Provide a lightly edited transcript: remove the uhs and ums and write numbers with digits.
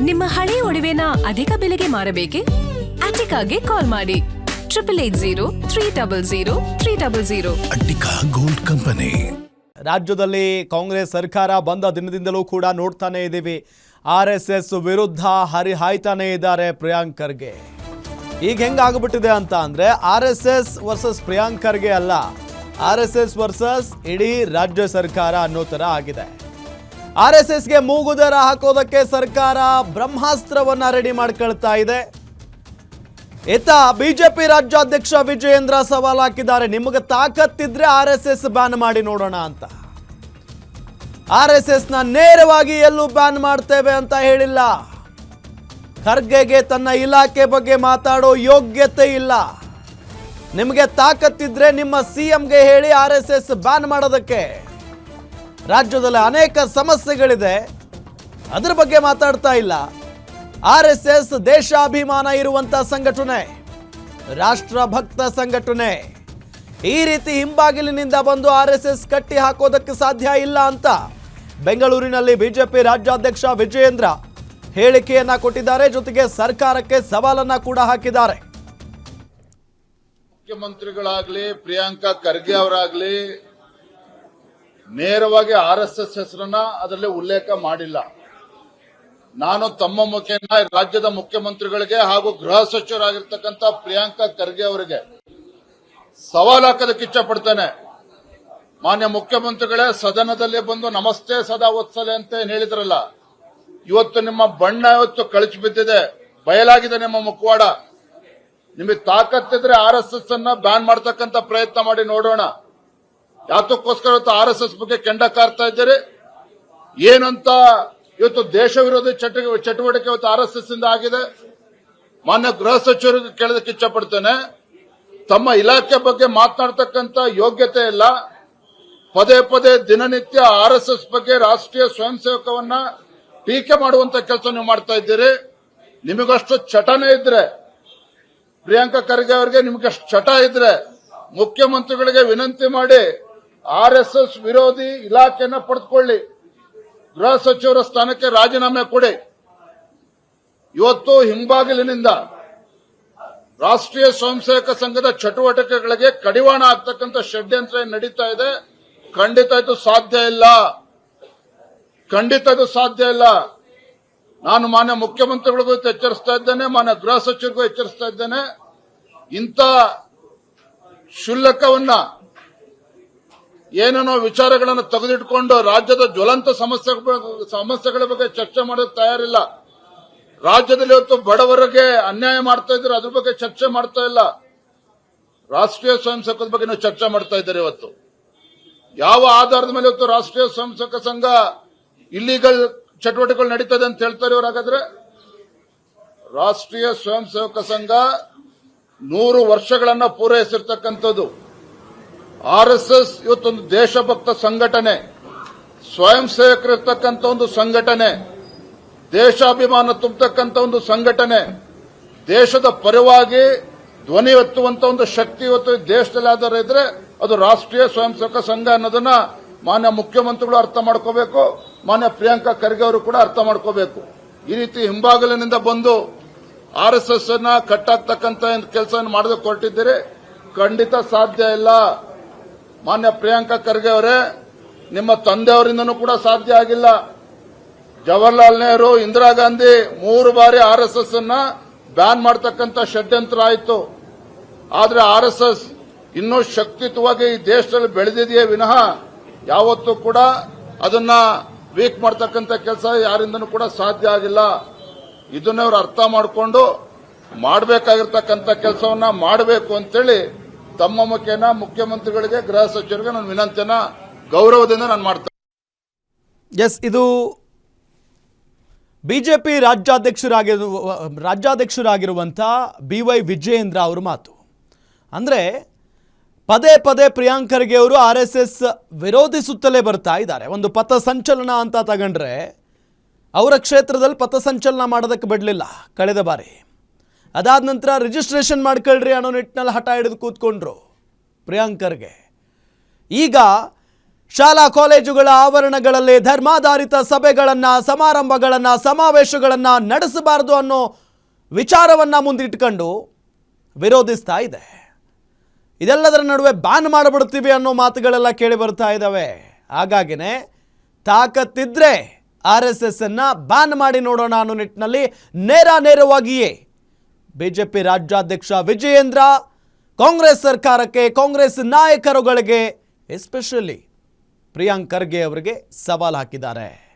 ನಿಮ್ಮ ಹಳೆಯ ಒಡವೆನ ಅಧಿಕ ಬೆಲೆಗೆ ಮಾರಬೇಕೆ? ಅಟಿಕಾಗೆ ಕಾಲ್ ಮಾಡಿ 8880 ಅಟ್ಟಿಕಾ ಗೋಲ್ಡ್ ಕಂಪನಿ. ರಾಜ್ಯದಲ್ಲಿ ಕಾಂಗ್ರೆಸ್ ಸರ್ಕಾರ ಬಂದ ದಿನದಿಂದಲೂ ಕೂಡ ನೋಡ್ತಾನೆ ಇದ್ದೀವಿ, RSS ವಿರುದ್ಧ ಹರಿಹಾಯ್ತಾನೆ ಇದ್ದಾರೆ ಪ್ರಿಯಾಂಕ್ ಖರ್ಗೆ. ಈಗ ಹೆಂಗಾಗ್ಬಿಟ್ಟಿದೆ ಅಂತ ಅಂದರೆ RSS ವರ್ಸಸ್ ಪ್ರಿಯಾಂಕ್ ಖರ್ಗೆ ಅಲ್ಲ, RSS ವರ್ಸಸ್ ಇಡೀ ರಾಜ್ಯ ಸರ್ಕಾರ ಅನ್ನೋ ಥರ ಆಗಿದೆ. RSSಗೆ ಮೂಗುದರ ಹಾಕೋದಕ್ಕೆ ಸರ್ಕಾರ ಬ್ರಹ್ಮಾಸ್ತ್ರವನ್ನ ರೆಡಿ ಮಾಡ್ಕೊಳ್ತಾ ಇದೆ. ಇತ್ತ ಬಿಜೆಪಿ ರಾಜ್ಯಾಧ್ಯಕ್ಷ ವಿಜಯೇಂದ್ರ ಸವಾಲ್ ಹಾಕಿದ್ದಾರೆ, ನಿಮಗೆ ತಾಕತ್ತಿದ್ರೆ RSS ಬ್ಯಾನ್ ಮಾಡಿ ನೋಡೋಣ ಅಂತ. RSSನ ನೇರವಾಗಿ ಎಲ್ಲೂ ಬ್ಯಾನ್ ಮಾಡ್ತೇವೆ ಅಂತ ಹೇಳಿಲ್ಲ. ಖರ್ಗೆಗೆ ತನ್ನ ಇಲಾಖೆ ಬಗ್ಗೆ ಮಾತಾಡೋ ಯೋಗ್ಯತೆ ಇಲ್ಲ. ನಿಮಗೆ ತಾಕತ್ತಿದ್ರೆ ನಿಮ್ಮ CMಗೆ ಹೇಳಿ RSS ಬ್ಯಾನ್ ಮಾಡೋದಕ್ಕೆ. ರಾಜ್ಯದಲ್ಲಿ ಅನೇಕ ಸಮಸ್ಯೆಗಳಿದೆ, ಅದರ ಬಗ್ಗೆ ಮಾತಾಡ್ತಾ ಇಲ್ಲ. RSS ದೇಶಾಭಿಮಾನ ಇರುವಂತ ಸಂಘಟನೆ, ರಾಷ್ಟ್ರಭಕ್ತ ಸಂಘಟನೆ. ಈ ರೀತಿ ಹಿಂಬಾಗಿಲಿನಿಂದ ಬಂದು RSS ಕಟ್ಟಿ ಹಾಕೋದಕ್ಕೆ ಸಾಧ್ಯ ಇಲ್ಲ ಅಂತ ಬೆಂಗಳೂರಿನಲ್ಲಿ ಬಿಜೆಪಿ ರಾಜ್ಯಾಧ್ಯಕ್ಷ ವಿಜಯೇಂದ್ರ ಹೇಳಿಕೆಯನ್ನ ಕೊಟ್ಟಿದ್ದಾರೆ. ಜೊತೆಗೆ ಸರ್ಕಾರಕ್ಕೆ ಸವಾಲನ್ನ ಕೂಡ ಹಾಕಿದ್ದಾರೆ. ಮುಖ್ಯಮಂತ್ರಿಗಳಾಗ್ಲಿ ಪ್ರಿಯಾಂಕಾ ಖರ್ಗೆ ಅವರಾಗ್ಲಿ ನೇರವಾಗಿ RSS ಹೆಸರನ್ನ ಅದರಲ್ಲಿ ಉಲ್ಲೇಖ ಮಾಡಿಲ್ಲ. ನಾನು ತಮ್ಮ ಮುಖೇನ ರಾಜ್ಯದ ಮುಖ್ಯಮಂತ್ರಿಗಳಿಗೆ ಹಾಗೂ ಗೃಹ ಸಚಿವರಾಗಿರ್ತಕ್ಕಂಥ ಪ್ರಿಯಾಂಕಾ ಖರ್ಗೆ ಅವರಿಗೆ ಸವಾಲು ಹಾಕೋದಕ್ಕೆ ಇಚ್ಛೆ ಪಡ್ತೇನೆ. ಮಾನ್ಯ ಮುಖ್ಯಮಂತ್ರಿಗಳೇ, ಸದನದಲ್ಲಿ ಬಂದು ನಮಸ್ತೆ ಸದಾ ವತ್ಸಲೆ ಅಂತ ಏನ್ ಹೇಳಿದ್ರಲ್ಲ, ಇವತ್ತು ನಿಮ್ಮ ಬಣ್ಣ ಇವತ್ತು ಕಳಚಿ ಬಿದ್ದಿದೆ, ಬಯಲಾಗಿದೆ ನಿಮ್ಮ ಮುಖವಾಡ. ನಿಮಗೆ ತಾಕತ್ತಿದ್ರೆ RSS ಅನ್ನ ಬ್ಯಾನ್ ಮಾಡ್ತಕ್ಕಂಥ ಪ್ರಯತ್ನ ಮಾಡಿ ನೋಡೋಣ. ಯಾತಕ್ಕೋಸ್ಕರ ಇವತ್ತು RSS ಬಗ್ಗೆ ಕೆಂಡ ಕಾರ್ತಾ ಇದ್ದೀರಿ ಏನಂತ? ಇವತ್ತು ದೇಶ ವಿರೋಧಿ ಚಟುವಟಿಕೆ ಇವತ್ತು RSS ಇಂದ ಆಗಿದೆ. ಮಾನ್ಯ ಗೃಹ ಸಚಿವರಿಗೆ ಕೇಳೋದಕ್ಕೆ ಇಚ್ಛೆ ಪಡ್ತೇನೆ, ತಮ್ಮ ಇಲಾಖೆ ಬಗ್ಗೆ ಮಾತನಾಡ್ತಕ್ಕಂಥ ಯೋಗ್ಯತೆ ಇಲ್ಲ. ಪದೇ ಪದೇ ದಿನನಿತ್ಯ RSS ಬಗ್ಗೆ ರಾಷ್ಟ್ರೀಯ ಸ್ವಯಂ ಸೇವಕವನ್ನ ಟೀಕೆ ಮಾಡುವಂತ ಕೆಲಸ ನೀವು ಮಾಡ್ತಾ ಇದ್ದೀರಿ. ನಿಮಗಷ್ಟು ಚಟನೆ ಇದ್ರೆ, ಪ್ರಿಯಾಂಕಾ ಖರ್ಗೆ ಅವರಿಗೆ ನಿಮಗಷ್ಟು ಚಟ ಇದ್ರೆ ಮುಖ್ಯಮಂತ್ರಿಗಳಿಗೆ ವಿನಂತಿ ಮಾಡಿ RSS ವಿರೋಧಿ ಇಲಾಖೆಯನ್ನ ಪಡೆದುಕೊಳ್ಳಿ, ಗೃಹ ಸಚಿವರ ಸ್ಥಾನಕ್ಕೆ ರಾಜೀನಾಮೆ ಕೊಡಿ. ಇವತ್ತು ಹಿಂಬಾಗಿಲಿನಿಂದ ರಾಷ್ಟ್ರೀಯ ಸ್ವಯಂ ಸೇವಕ ಸಂಘದ ಚಟುವಟಿಕೆಗಳಿಗೆ ಕಡಿವಾಣ ಆಗ್ತಕ್ಕಂಥ ಷಡ್ಯಂತ್ರ ನಡೀತಾ ಇದೆ. ಖಂಡಿತ ಇದು ಸಾಧ್ಯ ಇಲ್ಲ, ಖಂಡಿತ ಇದು ಸಾಧ್ಯ ಇಲ್ಲ. ನಾನು ಮಾನ್ಯ ಮುಖ್ಯಮಂತ್ರಿಗಳಿಗೂ ಎಚ್ಚರಿಸ್ತಾ ಇದ್ದೇನೆ, ಮಾನ್ಯ ಗೃಹ ಸಚಿವರಿಗೂ ಎಚ್ಚರಿಸ್ತಾ ಇದ್ದೇನೆ. ಇಂಥ ಕ್ಷುಲ್ಲಕವನ್ನ ಏನೇನೋ ವಿಚಾರಗಳನ್ನು ತೆಗೆದಿಟ್ಕೊಂಡು ರಾಜ್ಯದ ಜ್ವಲಂತ ಸಮಸ್ಯೆಗಳ ಬಗ್ಗೆ ಚರ್ಚೆ ಮಾಡೋಕೆ ತಯಾರಿಲ್ಲ. ರಾಜ್ಯದಲ್ಲಿ ಇವತ್ತು ಬಡವರಿಗೆ ಅನ್ಯಾಯ ಮಾಡ್ತಾ ಇದ್ರೆ ಅದ್ರ ಬಗ್ಗೆ ಚರ್ಚೆ ಮಾಡ್ತಾ ಇಲ್ಲ. ರಾಷ್ಟ್ರೀಯ ಸ್ವಯಂ ಸೇವಕರ ಬಗ್ಗೆ ನೀವು ಚರ್ಚೆ ಮಾಡ್ತಾ ಇದ್ದಾರೆ. ಇವತ್ತು ಯಾವ ಆಧಾರದ ಮೇಲೆ ಇವತ್ತು ರಾಷ್ಟ್ರೀಯ ಸ್ವಯಂ ಸೇವಕ ಸಂಘ ಇಲ್ಲಿಗಲ್ ಚಟುವಟಿಕೆಗಳು ನಡೀತದೆ ಅಂತ ಹೇಳ್ತಾರೆ ಇವರು? ಹಾಗಾದ್ರೆ ರಾಷ್ಟ್ರೀಯ ಸ್ವಯಂ ಸೇವಕ ಸಂಘ 100 ವರ್ಷಗಳನ್ನ ಪೂರೈಸಿರ್ತಕ್ಕಂಥದ್ದು. RSS ಇವತ್ತೊಂದು ದೇಶಭಕ್ತ ಸಂಘಟನೆ, ಸ್ವಯಂ ಸೇವಕರಿರ್ತಕ್ಕಂಥ ಒಂದು ಸಂಘಟನೆ, ದೇಶಾಭಿಮಾನ ತುಂಬತಕ್ಕಂಥ ಒಂದು ಸಂಘಟನೆ, ದೇಶದ ಪರವಾಗಿ ಧ್ವನಿ ಎತ್ತುವಂತ ಒಂದು ಶಕ್ತಿ ಇವತ್ತು ದೇಶದಲ್ಲಿ ಆಧಾರ ಇದ್ರೆ ಅದು ರಾಷ್ಟ್ರೀಯ ಸ್ವಯಂ ಸೇವಕ ಸಂಘ ಅನ್ನೋದನ್ನ ಮಾನ್ಯ ಮುಖ್ಯಮಂತ್ರಿಗಳು ಅರ್ಥ ಮಾಡ್ಕೋಬೇಕು, ಮಾನ್ಯ ಪ್ರಿಯಾಂಕಾ ಖರ್ಗೆ ಅವರು ಕೂಡ ಅರ್ಥ ಮಾಡ್ಕೋಬೇಕು. ಈ ರೀತಿ ಹಿಂಬಾಗಿಲಿನಿಂದ ಬಂದು RSS ಅನ್ನ ಕಟ್ಟಾಕ್ತಕ್ಕಂಥ ಕೆಲಸವನ್ನು ಮಾಡೋದಕ್ಕೆ ಹೊರಟಿದ್ದೀರಿ, ಖಂಡಿತ ಸಾಧ್ಯ ಇಲ್ಲ. ಮಾನ್ಯ ಪ್ರಿಯಾಂಕಾ ಖರ್ಗೆ ಅವರೇ, ನಿಮ್ಮ ತಂದೆಯವರಿಂದನೂ ಕೂಡ ಸಾಧ್ಯ ಆಗಿಲ್ಲ. ಜವಾಹರ್ಲಾಲ್ ನೆಹರು, ಇಂದಿರಾ ಗಾಂಧಿ 3 ಬಾರಿ RSS ಅನ್ನ ಬ್ಯಾನ್ ಮಾಡತಕ್ಕಂಥ ಷಡ್ಯಂತ್ರ ಆಯಿತು. ಆದ್ರೆ RSS ಇನ್ನೂ ಶಕ್ತಿಯುತವಾಗಿ ಈ ದೇಶದಲ್ಲಿ ಬೆಳೆದಿದೆಯೇ ವಿನಃ ಯಾವತ್ತೂ ಕೂಡ ಅದನ್ನ ವೀಕ್ ಮಾಡತಕ್ಕಂಥ ಕೆಲಸ ಯಾರಿಂದನೂ ಕೂಡ ಸಾಧ್ಯ ಆಗಿಲ್ಲ. ಇದನ್ನ ಅವರು ಅರ್ಥ ಮಾಡಿಕೊಂಡು ಮಾಡಬೇಕಾಗಿರ್ತಕ್ಕಂಥ ಕೆಲಸವನ್ನ ಮಾಡಬೇಕು ಅಂತೇಳಿ ತಮ್ಮ ಮುಖೇನ ಮುಖ್ಯಮಂತ್ರಿಗಳಿಗೆ, ಗೃಹ ಸಚಿವರಿಗೆ ನಾನು ವಿನಂತಿಯನ್ನ ಗೌರವದಿಂದ ನಾನು ಮಾಡ್ತೇನೆ. ಎಸ್, ಇದು ಬಿಜೆಪಿ ರಾಜ್ಯಾಧ್ಯಕ್ಷರಾಗಿರುವಂಥ BY ವಿಜಯೇಂದ್ರ ಅವರ ಮಾತು. ಅಂದರೆ ಪದೇ ಪದೇ ಪ್ರಿಯಾಂಕ್ ಖರ್ಗೆ ಅವರು RSS ವಿರೋಧಿಸುತ್ತಲೇ ಬರ್ತಾ ಇದ್ದಾರೆ. ಒಂದು ಪಥಸಂಚಲನ ಅಂತ ತಗೊಂಡ್ರೆ ಅವರ ಕ್ಷೇತ್ರದಲ್ಲಿ ಪಥಸಂಚಲನ ಮಾಡೋದಕ್ಕೆ ಬಿಡಲಿಲ್ಲ ಕಳೆದ ಬಾರಿ. ಅದಾದ ನಂತರ ರಿಜಿಸ್ಟ್ರೇಷನ್ ಮಾಡ್ಕೊಳ್ರಿ ಅನ್ನೋ ನಿಟ್ಟಿನಲ್ಲಿ ಹಠ ಹಿಡಿದು ಕೂತ್ಕೊಂಡ್ರು ಪ್ರಿಯಾಂಕ್ ಖರ್ಗೆ. ಈಗ ಶಾಲಾ ಕಾಲೇಜುಗಳ ಆವರಣಗಳಲ್ಲಿ ಧರ್ಮಾಧಾರಿತ ಸಭೆಗಳನ್ನು, ಸಮಾರಂಭಗಳನ್ನು, ಸಮಾವೇಶಗಳನ್ನು ನಡೆಸಬಾರದು ಅನ್ನೋ ವಿಚಾರವನ್ನು ಮುಂದಿಟ್ಕೊಂಡು ವಿರೋಧಿಸ್ತಾ ಇದೆ. ಇದೆಲ್ಲದರ ನಡುವೆ ಬ್ಯಾನ್ ಮಾಡಿಬಿಡ್ತೀವಿ ಅನ್ನೋ ಮಾತುಗಳೆಲ್ಲ ಕೇಳಿ ಬರ್ತಾ ಇದ್ದಾವೆ. ಹಾಗಾಗಿನೇ ತಾಕತ್ತಿದ್ರೆ RSS ಅನ್ನ ಬ್ಯಾನ್ ಮಾಡಿ ನೋಡೋಣ ಅನ್ನೋ ನಿಟ್ಟಿನಲ್ಲಿ ನೇರವಾಗಿಯೇ ಬಿಜೆಪಿ ರಾಜ್ಯಾಧ್ಯಕ್ಷ ವಿಜಯೇಂದ್ರ ಕಾಂಗ್ರೆಸ್ ಸರ್ಕಾರಕ್ಕೆ, ಕಾಂಗ್ರೆಸ್ ನಾಯಕರುಗಳಿಗೆ, ಎಸ್ಪೆಷಲಿ ಪ್ರಿಯಾಂಕ್ ಖರ್ಗೆ ಅವರಿಗೆ ಸವಾಲು ಹಾಕಿದ್ದಾರೆ.